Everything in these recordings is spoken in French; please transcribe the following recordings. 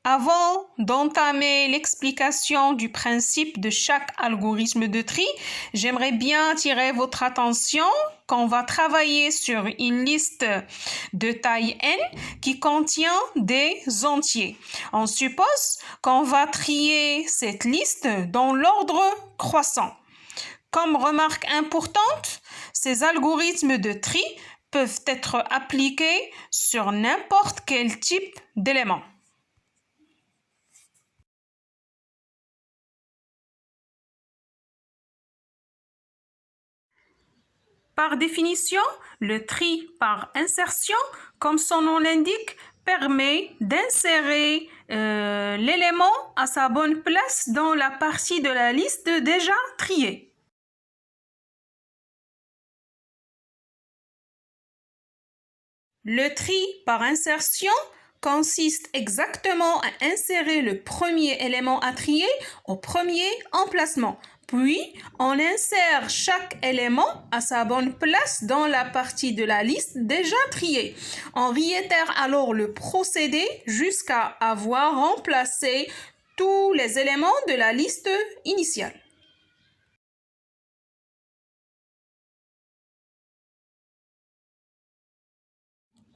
Avant d'entamer l'explication du principe de chaque algorithme de tri, j'aimerais bien attirer votre attention qu'on va travailler sur une liste de taille n qui contient des entiers. On suppose qu'on va trier cette liste dans l'ordre croissant. Comme remarque importante, ces algorithmes de tri peuvent être appliqués sur n'importe quel type d'élément. Par définition, le tri par insertion, comme son nom l'indique, permet d'insérer l'élément à sa bonne place dans la partie de la liste déjà triée. Le tri par insertion consiste exactement à insérer le premier élément à trier au premier emplacement. Puis, on insère chaque élément à sa bonne place dans la partie de la liste déjà triée. On réitère alors le procédé jusqu'à avoir remplacé tous les éléments de la liste initiale.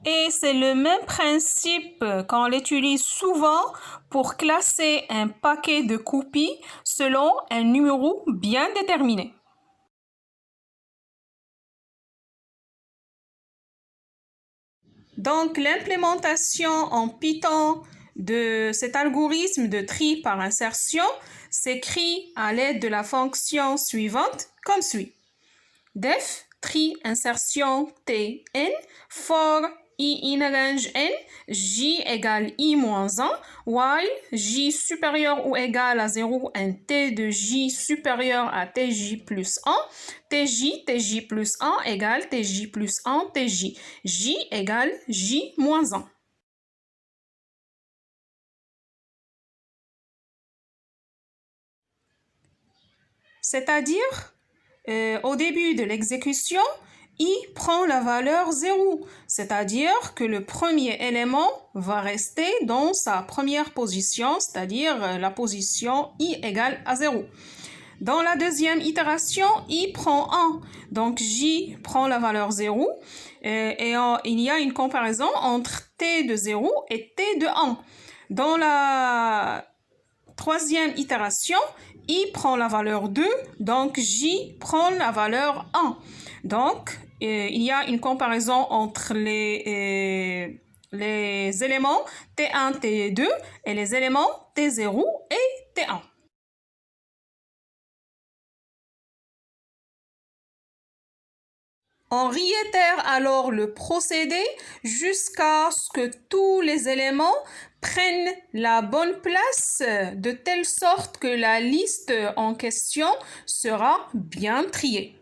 Et c'est le même principe qu'on l'utilise souvent pour classer un paquet de copies selon un numéro bien déterminé. Donc, l'implémentation en Python de cet algorithme de tri par insertion s'écrit à l'aide de la fonction suivante comme suit. Def tri insertion tn for I in range n, j égale i moins 1, while j supérieur ou égal à 0, un t de j supérieur à tj plus 1, tj plus 1 égale tj plus 1, tj, j égale j moins 1. C'est-à-dire, au début de l'exécution, i prend la valeur 0, c'est-à-dire que le premier élément va rester dans sa première position, c'est-à-dire la position i égale à 0. Dans la deuxième itération, i prend 1, donc j prend la valeur 0, il y a une comparaison entre t de 0 et t de 1. Dans la troisième itération, i prend la valeur 2, donc j prend la valeur 1. Donc, il y a une comparaison entre les éléments T1, T2 et les éléments T0 et T1. On réitère alors le procédé jusqu'à ce que tous les éléments prennent la bonne place de telle sorte que la liste en question sera bien triée.